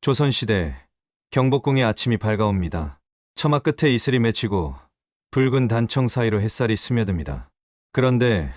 조선시대 경복궁의 아침이 밝아옵니다. 처마 끝에 이슬이 맺히고 붉은 단청 사이로 햇살이 스며듭니다. 그런데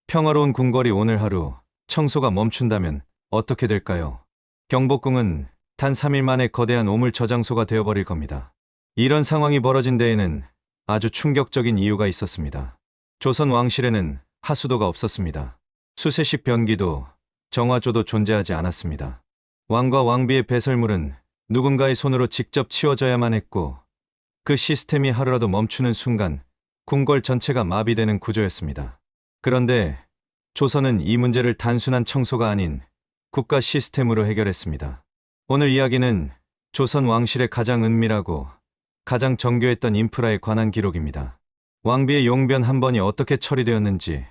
평화로운 궁궐이 오늘 하루 청소가 멈춘다면 어떻게 될까요? 경복궁은 단 3일 만에 거대한 오물 저장소가 되어버릴 겁니다. 이런 상황이 벌어진 데에는 아주 충격적인 이유가 있었습니다. 조선 왕실에는 하수도가 없었습니다. 수세식 변기도 정화조도 존재하지 않았습니다. 왕과 왕비의 배설물은 누군가의 손으로 직접 치워져야만 했고, 그 시스템이 하루라도 멈추는 순간 궁궐 전체가 마비되는 구조였습니다. 그런데 조선은 이 문제를 단순한 청소가 아닌 국가 시스템으로 해결했습니다. 오늘 이야기는 조선 왕실의 가장 은밀하고 가장 정교했던 인프라에 관한 기록입니다. 왕비의 용변 한 번이 어떻게 처리되었는지,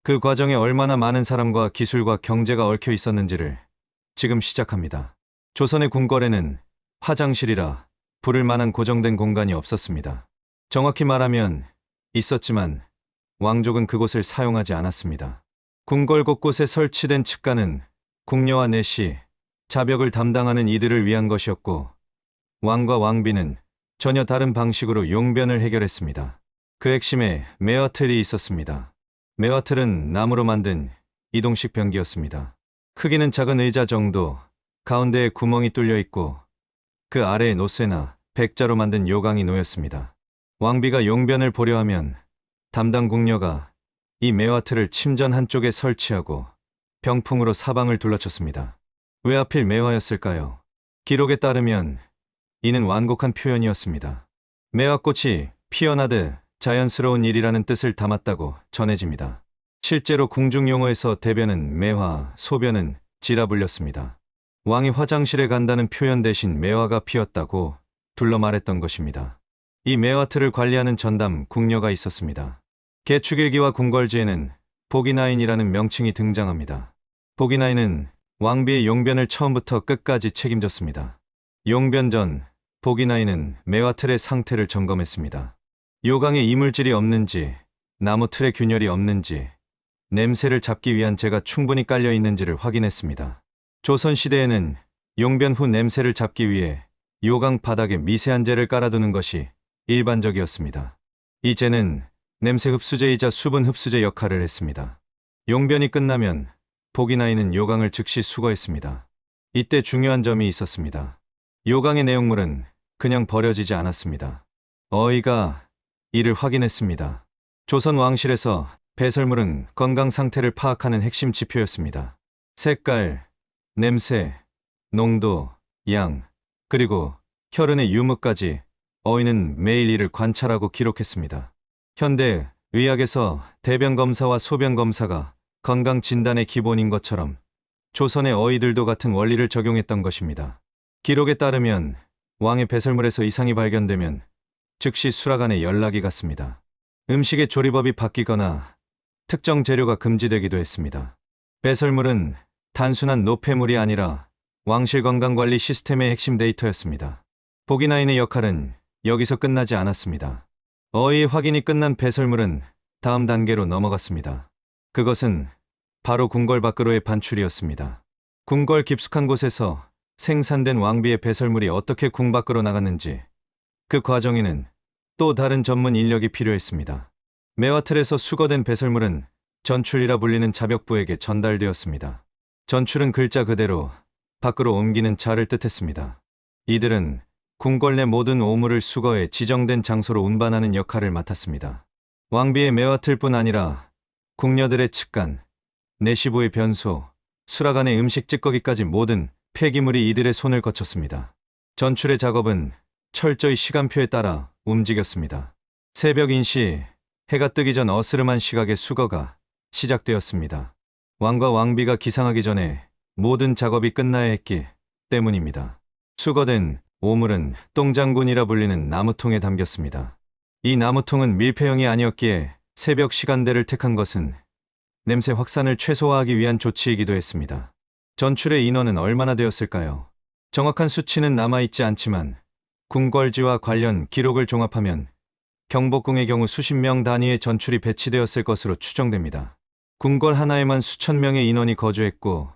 그 과정에 얼마나 많은 사람과 기술과 경제가 얽혀 있었는지를 지금 시작합니다. 조선의 궁궐에는 화장실이라 부를 만한 고정된 공간이 없었습니다. 정확히 말하면 있었지만 왕족은 그곳을 사용하지 않았습니다. 궁궐 곳곳에 설치된 측간은 궁녀와 내시, 자벽을 담당하는 이들을 위한 것이었고, 왕과 왕비는 전혀 다른 방식으로 용변을 해결했습니다. 그 핵심에 매화틀이 있었습니다. 매화틀은 나무로 만든 이동식 변기였습니다. 크기는 작은 의자 정도, 가운데에 구멍이 뚫려 있고 그 아래에 노쇠나 백자로 만든 요강이 놓였습니다. 왕비가 용변을 보려 하면 담당 궁녀가 이 매화틀을 침전 한쪽에 설치하고 병풍으로 사방을 둘러쳤습니다. 왜 하필 매화였을까요? 기록에 따르면 이는 완곡한 표현이었습니다. 매화꽃이 피어나듯 자연스러운 일이라는 뜻을 담았다고 전해집니다. 실제로 궁중 용어에서 대변은 매화, 소변은 지라 불렸습니다. 왕이 화장실에 간다는 표현 대신 매화가 피었다고 둘러 말했던 것입니다. 이 매화틀을 관리하는 전담 궁녀가 있었습니다. 개축일기와 궁궐지에는 보기나인이라는 명칭이 등장합니다. 보기나인은 왕비의 용변을 처음부터 끝까지 책임졌습니다. 용변 전 보기나인은 매화틀의 상태를 점검했습니다. 요강에 이물질이 없는지, 나무 틀에 균열이 없는지, 냄새를 잡기 위한 재가 충분히 깔려 있는지를 확인했습니다. 조선시대에는 용변 후 냄새를 잡기 위해 요강 바닥에 미세한 재를 깔아두는 것이 일반적이었습니다. 이 재는 냄새 흡수제이자 수분 흡수제 역할을 했습니다. 용변이 끝나면 보기나인은 요강을 즉시 수거했습니다. 이때 중요한 점이 있었습니다. 요강의 내용물은 그냥 버려지지 않았습니다. 어이가 이를 확인했습니다. 조선 왕실에서 배설물은 건강 상태를 파악하는 핵심 지표였습니다. 색깔, 냄새, 농도, 양, 그리고 혈흔의 유무까지 어이는 매일 이를 관찰하고 기록했습니다. 현대 의학에서 대변 검사와 소변 검사가 건강 진단의 기본인 것처럼 조선의 어이들도 같은 원리를 적용했던 것입니다. 기록에 따르면 왕의 배설물에서 이상이 발견되면 즉시 수락관에 연락이 갔습니다. 음식의 조리법이 바뀌거나 특정 재료가 금지되기도 했습니다. 배설물은 단순한 노폐물이 아니라 왕실 건강관리 시스템의 핵심 데이터였습니다. 보기나인의 역할은 여기서 끝나지 않았습니다. 어의 확인이 끝난 배설물은 다음 단계로 넘어갔습니다. 그것은 바로 궁궐 밖으로의 반출이었습니다. 궁궐 깊숙한 곳에서 생산된 왕비의 배설물이 어떻게 궁 밖으로 나갔는지, 그 과정에는 또 다른 전문 인력이 필요했습니다. 매화틀에서 수거된 배설물은 전출이라 불리는 자벽부에게 전달되었습니다. 전출은 글자 그대로 밖으로 옮기는 자를 뜻했습니다. 이들은 궁궐 내 모든 오물을 수거해 지정된 장소로 운반하는 역할을 맡았습니다. 왕비의 매화틀뿐 아니라 궁녀들의 측간, 내시부의 변소, 수락관의 음식 찌꺼기까지 모든 폐기물이 이들의 손을 거쳤습니다. 전출의 작업은 철저히 시간표에 따라 움직였습니다. 새벽 인시, 해가 뜨기 전 어스름한 시각에 수거가 시작되었습니다. 왕과 왕비가 기상하기 전에 모든 작업이 끝나야 했기 때문입니다. 수거된 오물은 똥장군이라 불리는 나무통에 담겼습니다. 이 나무통은 밀폐형이 아니었기에 새벽 시간대를 택한 것은 냄새 확산을 최소화하기 위한 조치이기도 했습니다. 전출의 인원은 얼마나 되었을까요? 정확한 수치는 남아있지 않지만 궁궐지와 관련 기록을 종합하면 경복궁의 경우 수십 명 단위의 전출이 배치되었을 것으로 추정됩니다. 궁궐 하나에만 수천 명의 인원이 거주했고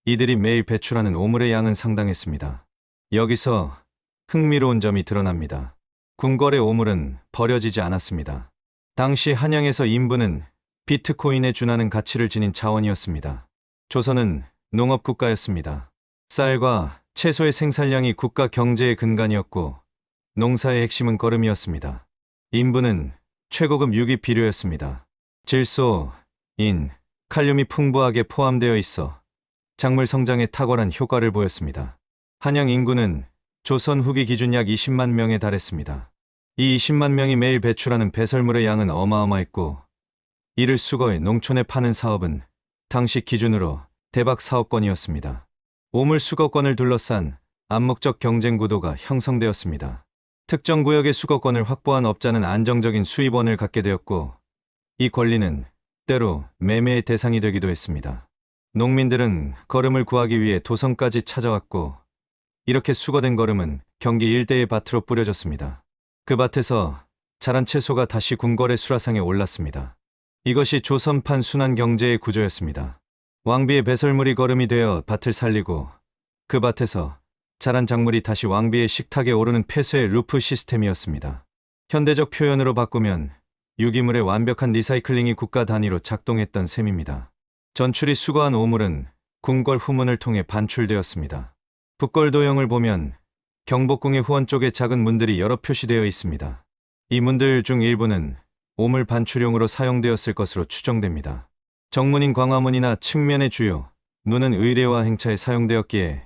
이들이 매일 배출하는 오물의 양은 상당했습니다. 여기서 흥미로운 점이 드러납니다. 궁궐의 오물은 버려지지 않았습니다. 당시 한양에서 인부는 비트코인에 준하는 가치를 지닌 자원이었습니다. 조선은 농업국가였습니다. 쌀과 채소의 생산량이 국가 경제의 근간이었고 농사의 핵심은 거름이었습니다. 인부는 최고급 유기 비료였습니다. 질소, 인, 칼륨이 풍부하게 포함되어 있어 작물 성장에 탁월한 효과를 보였습니다. 한양 인구는 조선 후기 기준 약 20만 명에 달했습니다. 이 20만 명이 매일 배출하는 배설물의 양은 어마어마했고 이를 수거해 농촌에 파는 사업은 당시 기준으로 대박 사업권이었습니다. 오물 수거권을 둘러싼 암묵적 경쟁 구도가 형성되었습니다. 특정 구역의 수거권을 확보한 업자는 안정적인 수입원을 갖게 되었고 이 권리는 때로 매매의 대상이 되기도 했습니다. 농민들은 거름을 구하기 위해 도성까지 찾아왔고 이렇게 수거된 거름은 경기 일대의 밭으로 뿌려졌습니다. 그 밭에서 자란 채소가 다시 궁궐의 수라상에 올랐습니다. 이것이 조선판 순환 경제의 구조였습니다. 왕비의 배설물이 거름이 되어 밭을 살리고 그 밭에서 자란 작물이 다시 왕비의 식탁에 오르는 폐쇄의 루프 시스템이었습니다. 현대적 표현으로 바꾸면 유기물의 완벽한 리사이클링이 국가 단위로 작동했던 셈입니다. 전출이 수거한 오물은 궁궐 후문을 통해 반출되었습니다. 북걸도형을 보면 경복궁의 후원 쪽에 작은 문들이 여러 표시되어 있습니다. 이 문들 중 일부는 오물 반출용으로 사용되었을 것으로 추정됩니다. 정문인 광화문이나 측면의 주요 문은 의례와 행차에 사용되었기에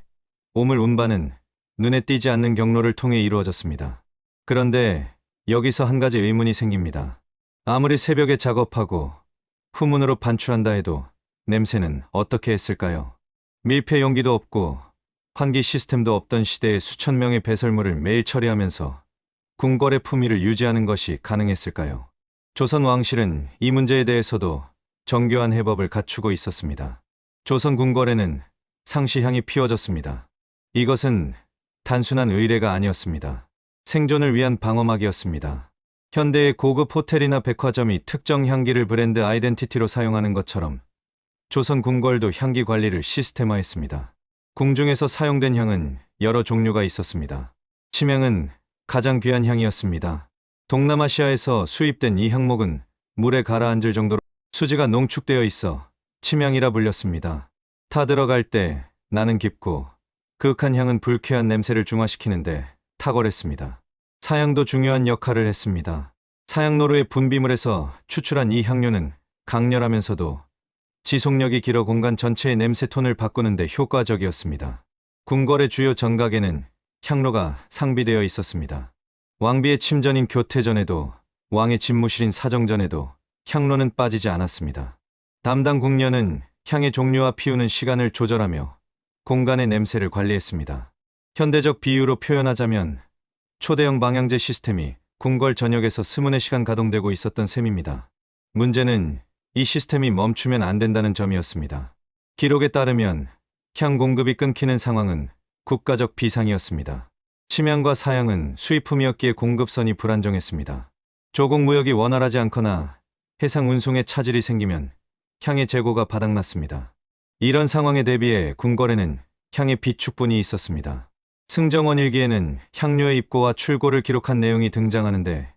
오물 운반은 눈에 띄지 않는 경로를 통해 이루어졌습니다. 그런데 여기서 한 가지 의문이 생깁니다. 아무리 새벽에 작업하고 후문으로 반출한다 해도 냄새는 어떻게 했을까요? 밀폐 용기도 없고 환기 시스템도 없던 시대에 수천 명의 배설물을 매일 처리하면서 궁궐의 품위를 유지하는 것이 가능했을까요? 조선 왕실은 이 문제에 대해서도 정교한 해법을 갖추고 있었습니다. 조선 궁궐에는 상시향이 피워졌습니다. 이것은 단순한 의례가 아니었습니다. 생존을 위한 방어막이었습니다. 현대의 고급 호텔이나 백화점이 특정 향기를 브랜드 아이덴티티로 사용하는 것처럼 조선 궁궐도 향기 관리를 시스템화했습니다. 궁중에서 사용된 향은 여러 종류가 있었습니다. 침향은 가장 귀한 향이었습니다. 동남아시아에서 수입된 이 향목은 물에 가라앉을 정도로 수지가 농축되어 있어 침향이라 불렸습니다. 타 들어갈 때 나는 깊고 그윽한 향은 불쾌한 냄새를 중화시키는데 탁월했습니다. 사향도 중요한 역할을 했습니다. 사향노루의 분비물에서 추출한 이 향료는 강렬하면서도 지속력이 길어 공간 전체의 냄새 톤을 바꾸는 데 효과적이었습니다. 궁궐의 주요 정각에는 향로가 상비되어 있었습니다. 왕비의 침전인 교태전에도 왕의 집무실인 사정전에도 향로는 빠지지 않았습니다. 담당 궁녀는 향의 종류와 피우는 시간을 조절하며 공간의 냄새를 관리했습니다. 현대적 비유로 표현하자면 초대형 방향제 시스템이 궁궐 전역에서 스문의 시간 가동되고 있었던 셈입니다. 문제는 이 시스템이 멈추면 안 된다는 점이었습니다. 기록에 따르면 향 공급이 끊기는 상황은 국가적 비상이었습니다. 침향과 사향은 수입품이었기에 공급선이 불안정했습니다. 조국 무역이 원활하지 않거나 해상 운송에 차질이 생기면 향의 재고가 바닥났습니다. 이런 상황에 대비해 궁궐에는 향의 비축분이 있었습니다. 승정원 일기에는 향료의 입고와 출고를 기록한 내용이 등장하는데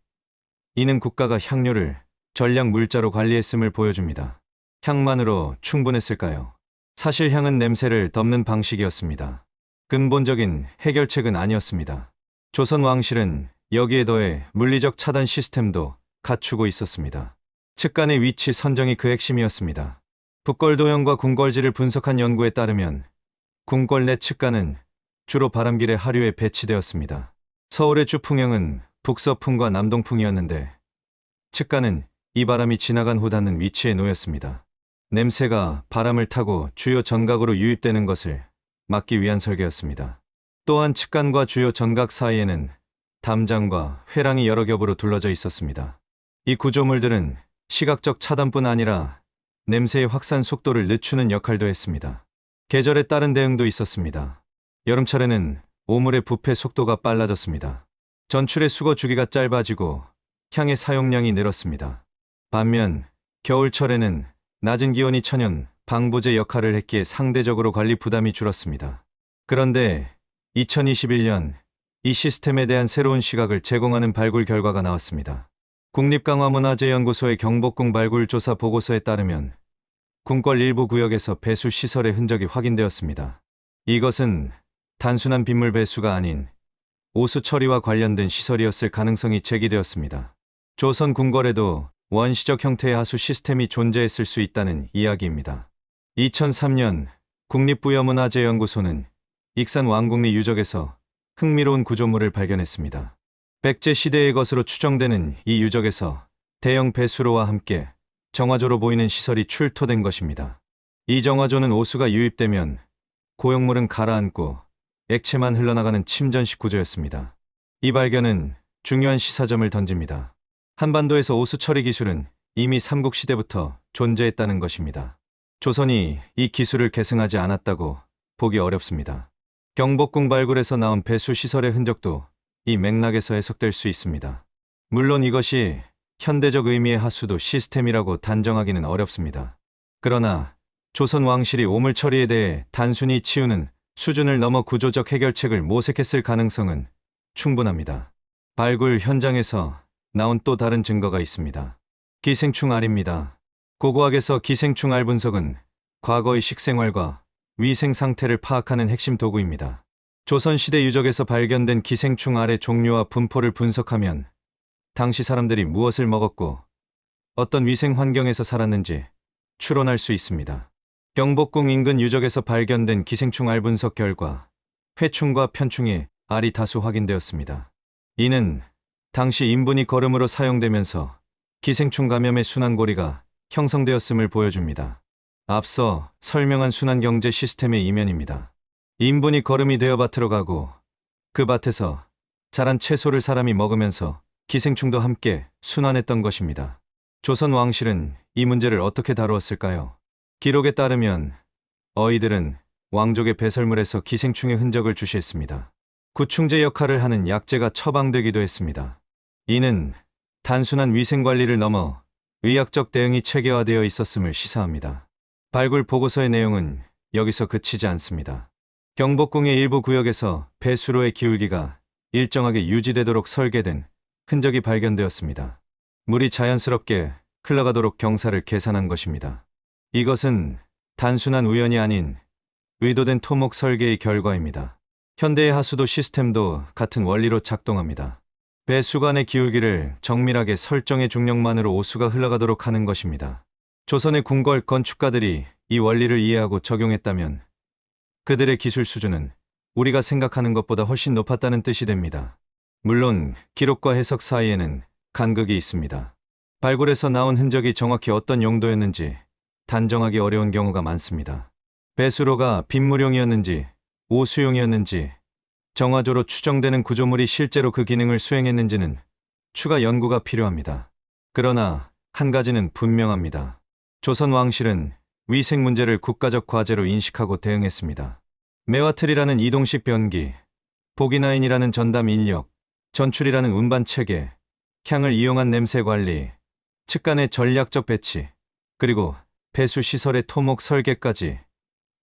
이는 국가가 향료를 전략 물자로 관리했음을 보여줍니다. 향만으로 충분했을까요? 사실 향은 냄새를 덮는 방식이었습니다. 근본적인 해결책은 아니었습니다. 조선 왕실은 여기에 더해 물리적 차단 시스템도 갖추고 있었습니다. 측간의 위치 선정이 그 핵심이었습니다. 북걸도형과 궁궐지를 분석한 연구에 따르면 궁궐 내 측간은 주로 바람길의 하류에 배치되었습니다. 서울의 주풍형은 북서풍과 남동풍이었는데 측간은 이 바람이 지나간 후 닿는 위치에 놓였습니다. 냄새가 바람을 타고 주요 전각으로 유입되는 것을 막기 위한 설계였습니다. 또한 측간과 주요 전각 사이에는 담장과 회랑이 여러 겹으로 둘러져 있었습니다. 이 구조물들은 시각적 차단뿐 아니라 냄새의 확산 속도를 늦추는 역할도 했습니다. 계절에 따른 대응도 있었습니다. 여름철에는 오물의 부패 속도가 빨라졌습니다. 전출의 수거 주기가 짧아지고 향의 사용량이 늘었습니다. 반면 겨울철에는 낮은 기온이 천연 방부제 역할을 했기에 상대적으로 관리 부담이 줄었습니다. 그런데 2021년 이 시스템에 대한 새로운 시각을 제공하는 발굴 결과가 나왔습니다. 국립강화문화재연구소의 경복궁 발굴 조사 보고서에 따르면 궁궐 일부 구역에서 배수 시설의 흔적이 확인되었습니다. 이것은 단순한 빗물 배수가 아닌 오수 처리와 관련된 시설이었을 가능성이 제기되었습니다. 조선 궁궐에도 원시적 형태의 하수 시스템이 존재했을 수 있다는 이야기입니다. 2003년 국립부여문화재연구소는 익산 왕궁리 유적에서 흥미로운 구조물을 발견했습니다. 백제 시대의 것으로 추정되는 이 유적에서 대형 배수로와 함께 정화조로 보이는 시설이 출토된 것입니다. 이 정화조는 오수가 유입되면 고용물은 가라앉고 액체만 흘러나가는 침전식 구조였습니다. 이 발견은 중요한 시사점을 던집니다. 한반도에서 오수 처리 기술은 이미 삼국시대부터 존재했다는 것입니다. 조선이 이 기술을 계승하지 않았다고 보기 어렵습니다. 경복궁 발굴에서 나온 배수 시설의 흔적도 이 맥락에서 해석될 수 있습니다. 물론 이것이 현대적 의미의 하수도 시스템이라고 단정하기는 어렵습니다. 그러나 조선 왕실이 오물 처리에 대해 단순히 치우는 수준을 넘어 구조적 해결책을 모색했을 가능성은 충분합니다. 발굴 현장에서 나온 또 다른 증거가 있습니다. 기생충 알입니다. 고고학에서 기생충 알 분석은 과거의 식생활과 위생 상태를 파악하는 핵심 도구입니다. 조선시대 유적에서 발견된 기생충 알의 종류와 분포를 분석하면 당시 사람들이 무엇을 먹었고 어떤 위생 환경에서 살았는지 추론할 수 있습니다. 경복궁 인근 유적에서 발견된 기생충 알 분석 결과 회충과 편충의 알이 다수 확인되었습니다. 이는 당시 인분이 거름으로 사용되면서 기생충 감염의 순환고리가 형성되었음을 보여줍니다. 앞서 설명한 순환경제 시스템의 이면입니다. 인분이 거름이 되어 밭으로 가고 그 밭에서 자란 채소를 사람이 먹으면서 기생충도 함께 순환했던 것입니다. 조선 왕실은 이 문제를 어떻게 다루었을까요? 기록에 따르면 어이들은 왕족의 배설물에서 기생충의 흔적을 주시했습니다. 구충제 역할을 하는 약재가 처방되기도 했습니다. 이는 단순한 위생관리를 넘어 의학적 대응이 체계화되어 있었음을 시사합니다. 발굴 보고서의 내용은 여기서 그치지 않습니다. 경복궁의 일부 구역에서 배수로의 기울기가 일정하게 유지되도록 설계된 흔적이 발견되었습니다. 물이 자연스럽게 흘러가도록 경사를 계산한 것입니다. 이것은 단순한 우연이 아닌 의도된 토목 설계의 결과입니다. 현대의 하수도 시스템도 같은 원리로 작동합니다. 배수관의 기울기를 정밀하게 설정해 중력만으로 오수가 흘러가도록 하는 것입니다. 조선의 궁궐 건축가들이 이 원리를 이해하고 적용했다면 그들의 기술 수준은 우리가 생각하는 것보다 훨씬 높았다는 뜻이 됩니다. 물론 기록과 해석 사이에는 간극이 있습니다. 발굴에서 나온 흔적이 정확히 어떤 용도였는지 단정하기 어려운 경우가 많습니다. 배수로가 빗물용이었는지 오수용이었는지 정화조로 추정되는 구조물이 실제로 그 기능을 수행했는지는 추가 연구가 필요합니다. 그러나 한 가지는 분명합니다. 조선 왕실은 위생 문제를 국가적 과제로 인식하고 대응했습니다. 매화틀이라는 이동식 변기, 보기나인이라는 전담 인력, 전출이라는 운반 체계, 향을 이용한 냄새 관리, 측간의 전략적 배치, 그리고 배수 시설의 토목 설계까지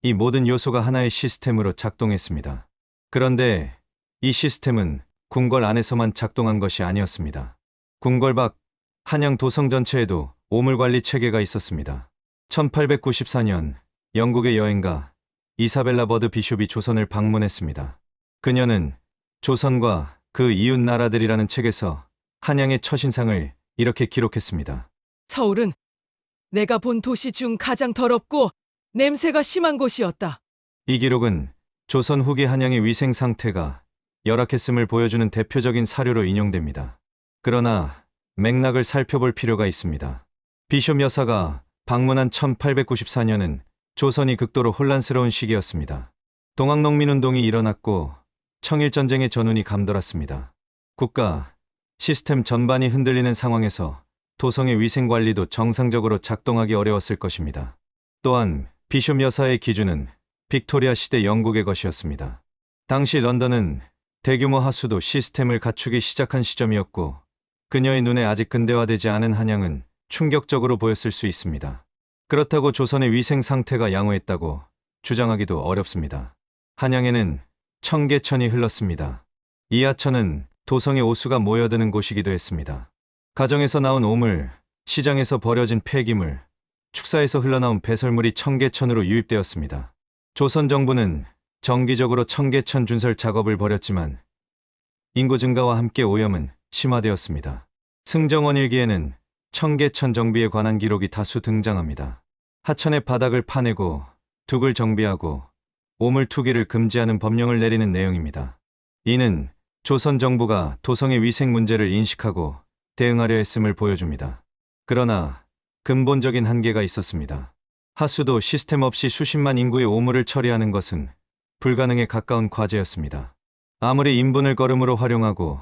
이 모든 요소가 하나의 시스템으로 작동했습니다. 그런데 이 시스템은 궁궐 안에서만 작동한 것이 아니었습니다. 궁궐 밖 한양 도성 전체에도 오물 관리 체계가 있었습니다. 1894년 영국의 여행가 이사벨라 버드 비숍이 조선을 방문했습니다. 그녀는 조선과 그 이웃 나라들이라는 책에서 한양의 첫인상을 이렇게 기록했습니다. 서울은 내가 본 도시 중 가장 더럽고 냄새가 심한 곳이었다. 이 기록은 조선 후기 한양의 위생 상태가 열악했음을 보여주는 대표적인 사료로 인용됩니다. 그러나 맥락을 살펴볼 필요가 있습니다. 비숍 여사가 방문한 1894년은 조선이 극도로 혼란스러운 시기였습니다. 동학농민운동이 일어났고 청일전쟁의 전운이 감돌았습니다. 국가, 시스템 전반이 흔들리는 상황에서 도성의 위생관리도 정상적으로 작동하기 어려웠을 것입니다. 또한 비숍 여사의 기준은 빅토리아 시대 영국의 것이었습니다. 당시 런던은 대규모 하수도 시스템을 갖추기 시작한 시점이었고 그녀의 눈에 아직 근대화되지 않은 한양은 충격적으로 보였을 수 있습니다. 그렇다고 조선의 위생 상태가 양호했다고 주장하기도 어렵습니다. 한양에는 청계천이 흘렀습니다. 이 하천은 도성의 오수가 모여드는 곳이기도 했습니다. 가정에서 나온 오물, 시장에서 버려진 폐기물, 축사에서 흘러나온 배설물이 청계천으로 유입되었습니다. 조선 정부는 정기적으로 청계천 준설 작업을 벌였지만 인구 증가와 함께 오염은 심화되었습니다. 승정원 일기에는 청계천 정비에 관한 기록이 다수 등장합니다. 하천의 바닥을 파내고 둑을 정비하고 오물 투기를 금지하는 법령을 내리는 내용입니다. 이는 조선 정부가 도성의 위생 문제를 인식하고 대응하려 했음을 보여줍니다. 그러나 근본적인 한계가 있었습니다. 하수도 시스템 없이 수십만 인구의 오물을 처리하는 것은 불가능에 가까운 과제였습니다. 아무리 인분을 걸음으로 활용하고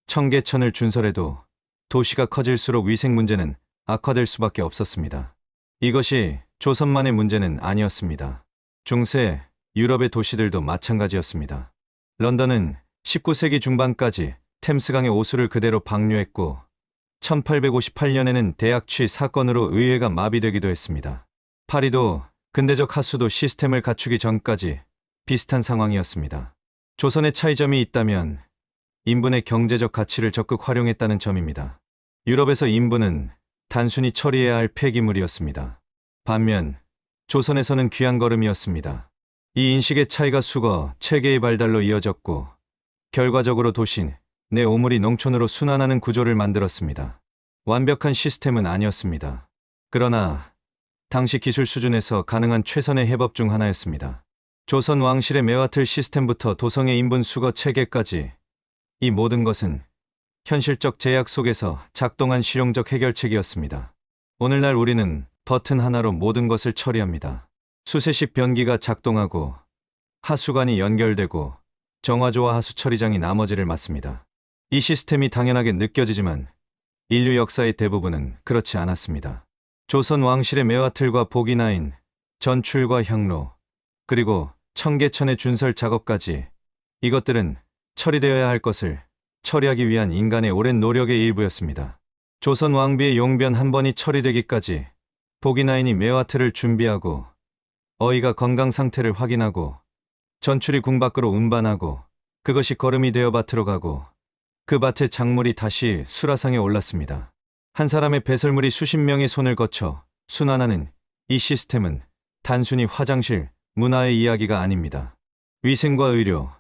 청계천을 준설해도 도시가 커질수록 위생 문제는 악화될 수밖에 없었습니다. 이것이 조선만의 문제는 아니었습니다. 중세 유럽의 도시들도 마찬가지였습니다. 런던은 19세기 중반까지 템스강의 오수를 그대로 방류했고 1858년에는 대학 취 사건으로 의회가 마비되기도 했습니다. 파리도 근대적 하수도 시스템을 갖추기 전까지 비슷한 상황이었습니다. 조선의 차이점이 있다면 인분의 경제적 가치를 적극 활용했다는 점입니다. 유럽에서 인분은 단순히 처리해야 할 폐기물이었습니다. 반면 조선에서는 귀한 거름이었습니다. 이 인식의 차이가 수거, 체계의 발달로 이어졌고 결과적으로 도시 내 오물이 농촌으로 순환하는 구조를 만들었습니다. 완벽한 시스템은 아니었습니다. 그러나 당시 기술 수준에서 가능한 최선의 해법 중 하나였습니다. 조선 왕실의 매화틀 시스템부터 도성의 인분 수거 체계까지 이 모든 것은 현실적 제약 속에서 작동한 실용적 해결책이었습니다. 오늘날 우리는 버튼 하나로 모든 것을 처리합니다. 수세식 변기가 작동하고 하수관이 연결되고 정화조와 하수 처리장이 나머지를 맡습니다. 이 시스템이 당연하게 느껴지지만 인류 역사의 대부분은 그렇지 않았습니다. 조선 왕실의 매화틀과 보기나인, 전출과 향로, 그리고 청계천의 준설 작업까지 이것들은 처리되어야 할 것을 처리하기 위한 인간의 오랜 노력의 일부였습니다. 조선 왕비의 용변 한 번이 처리되기까지 보기나인이 매화틀을 준비하고 어이가 건강 상태를 확인하고 전출이 궁 밖으로 운반하고 그것이 거름이 되어 밭으로 가고 그 밭의 작물이 다시 수라상에 올랐습니다. 한 사람의 배설물이 수십 명의 손을 거쳐 순환하는 이 시스템은 단순히 화장실, 문화의 이야기가 아닙니다. 위생과 의료,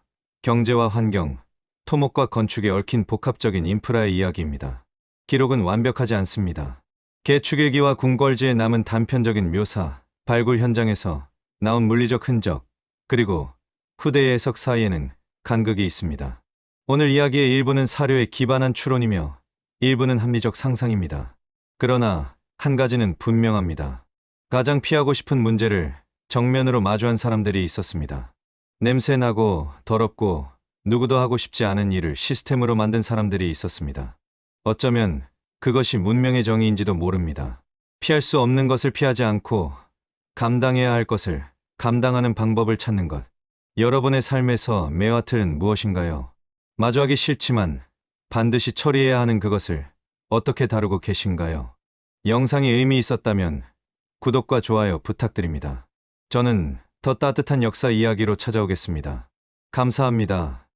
경제와 환경, 토목과 건축에 얽힌 복합적인 인프라의 이야기입니다. 기록은 완벽하지 않습니다. 개축일기와 궁궐지에 남은 단편적인 묘사, 발굴 현장에서 나온 물리적 흔적, 그리고 후대의 해석 사이에는 간극이 있습니다. 오늘 이야기의 일부는 사료에 기반한 추론이며 일부는 합리적 상상입니다. 그러나 한 가지는 분명합니다. 가장 피하고 싶은 문제를 정면으로 마주한 사람들이 있었습니다. 냄새나고 더럽고 누구도 하고 싶지 않은 일을 시스템으로 만든 사람들이 있었습니다. 어쩌면 그것이 문명의 정의인지도 모릅니다. 피할 수 없는 것을 피하지 않고 감당해야 할 것을 감당하는 방법을 찾는 것. 여러분의 삶에서 매화틀은 무엇인가요? 마주하기 싫지만 반드시 처리해야 하는 그것을 어떻게 다루고 계신가요? 영상이 의미 있었다면 구독과 좋아요 부탁드립니다. 저는 더 따뜻한 역사 이야기로 찾아오겠습니다. 감사합니다.